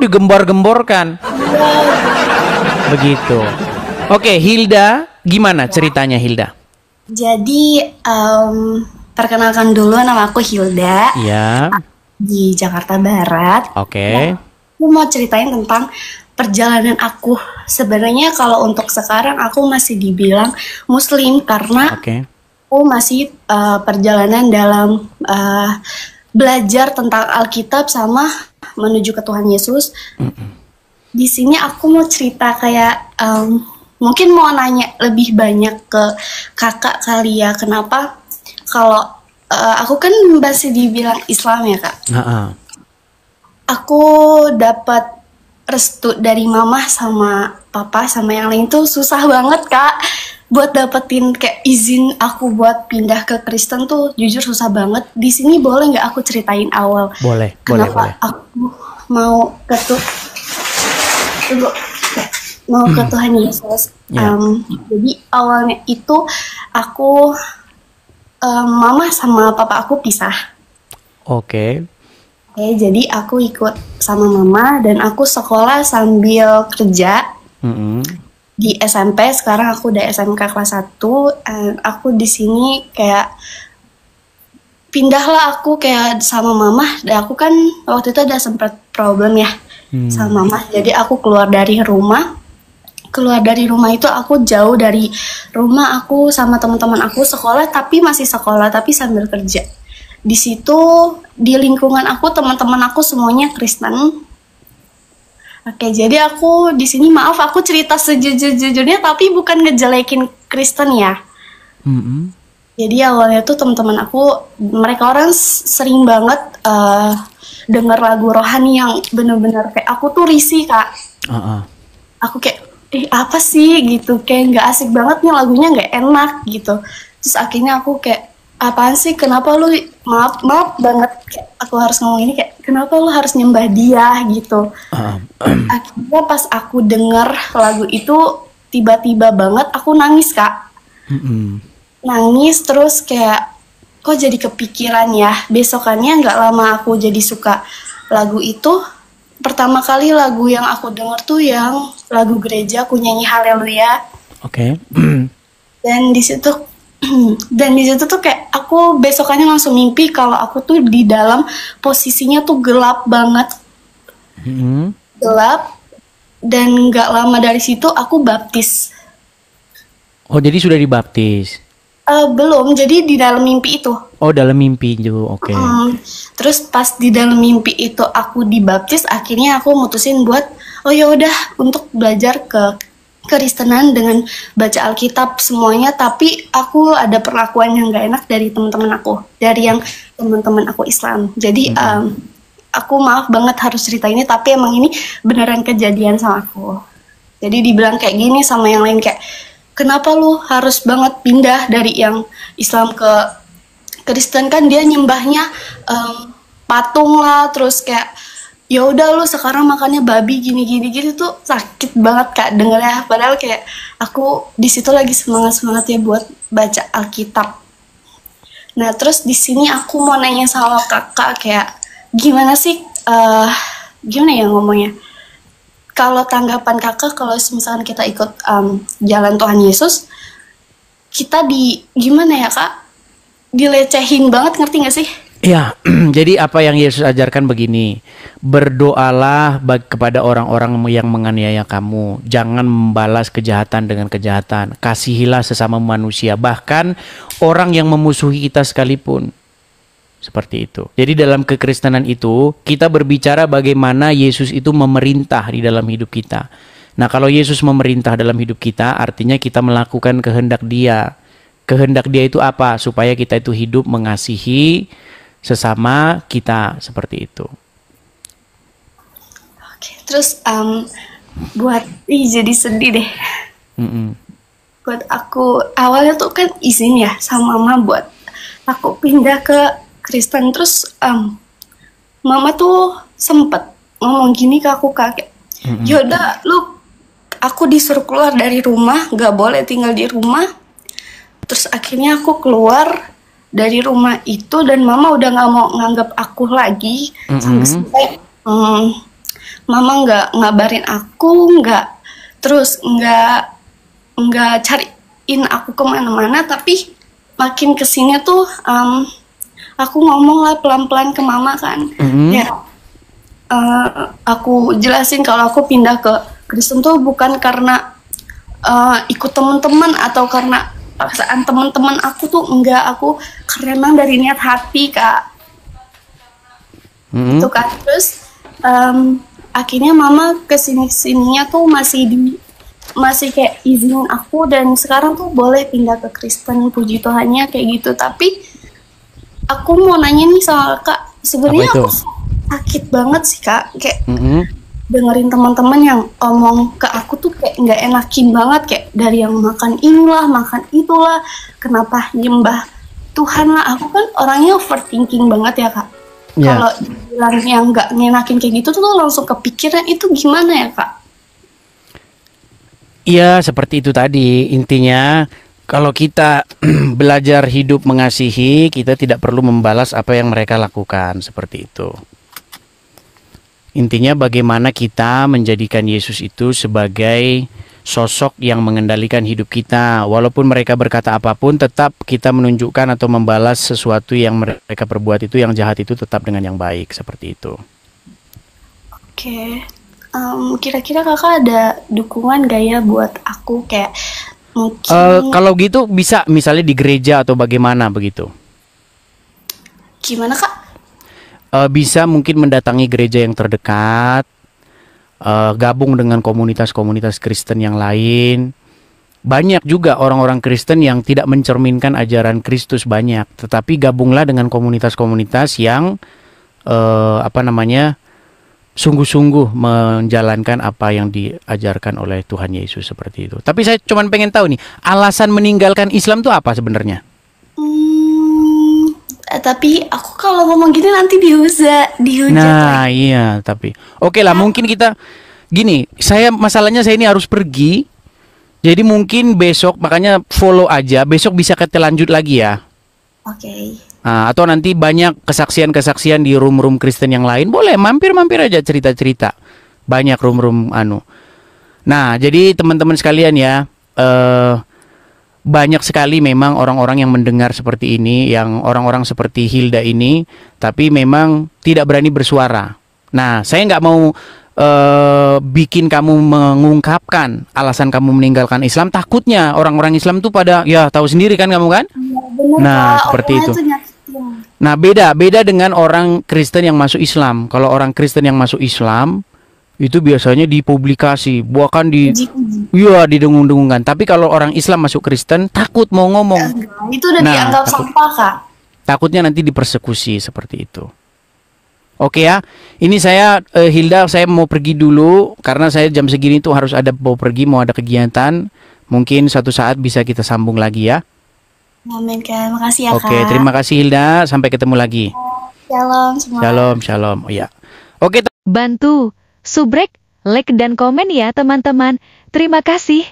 digembar-gemborkan. Begitu. Oke, Hilda, gimana ceritanya Hilda? Jadi, perkenalkan dulu, nama aku Hilda Iya. di Jakarta Barat. Oke. Aku mau ceritain tentang perjalanan aku. Sebenarnya kalau untuk sekarang aku masih dibilang Muslim karena Oke. aku masih perjalanan dalam belajar tentang Alkitab sama menuju ke Tuhan Yesus. Di sini aku mau cerita kayak mungkin mau nanya lebih banyak ke kakak kali ya. Kenapa? Kalau aku kan masih dibilang Islam ya kak. Aku dapat restu dari mama sama papa sama yang lain tuh susah banget kak. Buat dapetin kayak izin aku buat pindah ke Kristen tuh jujur susah banget. Di sini boleh nggak aku ceritain awal? Boleh, Kenapa boleh. aku mau ke Tuhan Yesus. Ya. Jadi awalnya itu aku mama sama papa aku pisah. Oke. Oke, jadi aku ikut sama mama dan aku sekolah sambil kerja di SMP. Sekarang aku udah SMK kelas 1. Aku di sini kayak pindahlah aku kayak sama mama. Dan aku kan waktu itu ada sempat problem ya sama mama. Jadi aku keluar dari rumah. Keluar dari rumah itu aku jauh dari rumah. Aku sama teman-teman aku sekolah tapi masih sekolah tapi sambil kerja. Di situ di lingkungan aku teman-teman aku semuanya Kristen. Oke, jadi aku di sini maaf aku cerita sejujur-jujurnya tapi bukan ngejelekin Kristen ya. Jadi awalnya tuh teman-teman aku mereka orang sering banget denger lagu rohani yang bener-bener kayak aku tuh risih kak. Aku kayak apa sih gitu kayak nggak asik banget nih lagunya nggak enak gitu. Terus akhirnya aku kayak apaan sih kenapa lu maaf banget kayak aku harus ngomong ini kayak kenapa lu harus nyembah dia gitu. Akhirnya pas aku denger lagu itu tiba-tiba banget aku nangis kak. Nangis terus kayak kok jadi kepikiran ya. Besokannya nggak lama aku jadi suka lagu itu. Pertama kali lagu yang aku denger tuh yang lagu gereja aku nyanyi Haleluya. Oke. Dan di situ tuh kayak aku besokannya langsung mimpi kalau aku tuh di dalam posisinya tuh gelap banget. Gelap dan nggak lama dari situ aku baptis. Oh, jadi sudah dibaptis? Belum, jadi di dalam mimpi itu. Oh, dalam mimpi juga. Oke. Terus pas di dalam mimpi itu aku dibaptis, akhirnya aku mutusin buat oh ya udah untuk belajar ke Kristenan dengan baca Alkitab semuanya, tapi aku ada perlakuan yang gak enak dari teman-teman aku, dari yang teman-teman aku Islam. Jadi aku maaf banget harus cerita ini, tapi emang ini beneran kejadian sama aku. Jadi dibilang kayak gini sama yang lain kayak kenapa lu harus banget pindah dari yang Islam ke Kristen, kan dia nyembahnya patung lah, terus kayak ya udah lu sekarang makannya babi gini tuh sakit banget kak dengernya. Padahal kayak aku di situ lagi semangat ya buat baca Alkitab. Nah terus di sini aku mau nanya sama kakak kayak gimana sih gimana ya ngomongnya, kalau tanggapan kakak kalau misalkan kita ikut jalan Tuhan Yesus, kita gimana ya kak, dilecehin banget, ngerti gak sih? Ya, jadi apa yang Yesus ajarkan begini, berdoalah kepada orang-orang yang menganiaya kamu, jangan membalas kejahatan dengan kejahatan, kasihilah sesama manusia, bahkan orang yang memusuhi kita sekalipun. Seperti itu. Jadi dalam kekristenan itu, kita berbicara bagaimana Yesus itu memerintah di dalam hidup kita. Nah, kalau Yesus memerintah dalam hidup kita, artinya kita melakukan kehendak Dia. Kehendak Dia itu apa? Supaya kita itu hidup mengasihi sesama kita, seperti itu. Oke, terus jadi sedih deh. Buat aku awalnya tuh kan izin ya sama mama buat aku pindah ke Kristen. Terus mama tuh sempet ngomong gini ke aku kakek, yaudah lu, aku disuruh keluar dari rumah, gak boleh tinggal di rumah. Terus akhirnya aku keluar dari rumah itu dan mama udah gak mau nganggap aku lagi. Sampai mama nggak ngabarin aku, nggak cariin aku kemana-mana. Tapi makin kesini tuh aku ngomong lah pelan-pelan ke mama kan. Ya, aku jelasin kalau aku pindah ke Kristen tuh bukan karena ikut teman-teman atau karena paksaan teman-teman aku tuh, enggak, aku karena emang dari niat hati, Kak. Itu kan. Terus akhirnya mama kesini-sininya tuh masih kayak izinin aku, dan sekarang tuh boleh pindah ke Kristen, puji Tuhannya kayak gitu. Tapi aku mau nanya nih sama Kak, sebenarnya aku sakit banget sih, Kak, kayak dengerin teman-teman yang ngomong ke aku tuh kayak nggak enakin banget, kayak dari yang makan inilah, makan itulah, kenapa nyembah Tuhan lah. Aku kan orangnya overthinking banget ya, Kak. Kalau bilang yang nggak ngenakin kayak gitu tuh langsung kepikiran, itu gimana ya, Kak? Iya, seperti itu tadi. Intinya kalau kita belajar hidup mengasihi, kita tidak perlu membalas apa yang mereka lakukan, seperti itu. Intinya bagaimana kita menjadikan Yesus itu sebagai sosok yang mengendalikan hidup kita. Walaupun mereka berkata apapun, tetap kita menunjukkan atau membalas sesuatu yang mereka perbuat itu, yang jahat itu tetap dengan yang baik, seperti itu. Oke. Kira-kira Kakak ada dukungan gak ya buat aku, kayak mungkin Kalau gitu bisa misalnya di gereja atau bagaimana begitu? gimana, Kak? Bisa mungkin mendatangi gereja yang terdekat, gabung dengan komunitas-komunitas Kristen yang lain. Banyak juga orang-orang Kristen yang tidak mencerminkan ajaran Kristus banyak, tetapi gabunglah dengan komunitas-komunitas yang sungguh-sungguh menjalankan apa yang diajarkan oleh Tuhan Yesus, seperti itu. Tapi saya cuma pengen tahu nih, alasan meninggalkan Islam itu apa sebenarnya? Tapi aku kalau ngomong gini nanti dihujat Nah, lagi. iya, tapi oke lah, mungkin kita gini, masalahnya saya ini harus pergi. Jadi mungkin besok, makanya follow aja. Besok bisa kita lanjut lagi ya. Oke. Atau nanti banyak kesaksian-kesaksian di room-room Kristen yang lain, boleh mampir-mampir aja cerita-cerita. Banyak room-room Nah, jadi teman-teman sekalian ya, banyak sekali memang orang-orang yang mendengar seperti ini, yang orang-orang seperti Hilda ini, tapi memang tidak berani bersuara. Nah, saya nggak mau bikin kamu mengungkapkan alasan kamu meninggalkan Islam. Takutnya orang-orang Islam tuh pada, ya tahu sendiri kan kamu kan? Ya, bener, Nah, Kak. seperti Orangnya itu. tuh nyakitin. Nah, beda dengan orang Kristen yang masuk Islam. Kalau orang Kristen yang masuk Islam itu biasanya dipublikasi, bahkan Uji-uji. didengung-dengungkan. Tapi kalau orang Islam masuk Kristen, takut mau ngomong. Itu udah dianggap sampah, Kak. Takutnya nanti dipersekusi, seperti itu. Oke ya, ini saya Hilda, saya mau pergi dulu karena saya jam segini tuh harus mau pergi, mau ada kegiatan. Mungkin suatu saat bisa kita sambung lagi ya. Amin, Kak. Makasih ya, Kak. Oke, terima kasih Hilda. Sampai ketemu lagi. Shalom semua. Shalom, shalom. Oh ya. Oke. Bantu, subrek, like dan komen ya teman-teman. Terima kasih.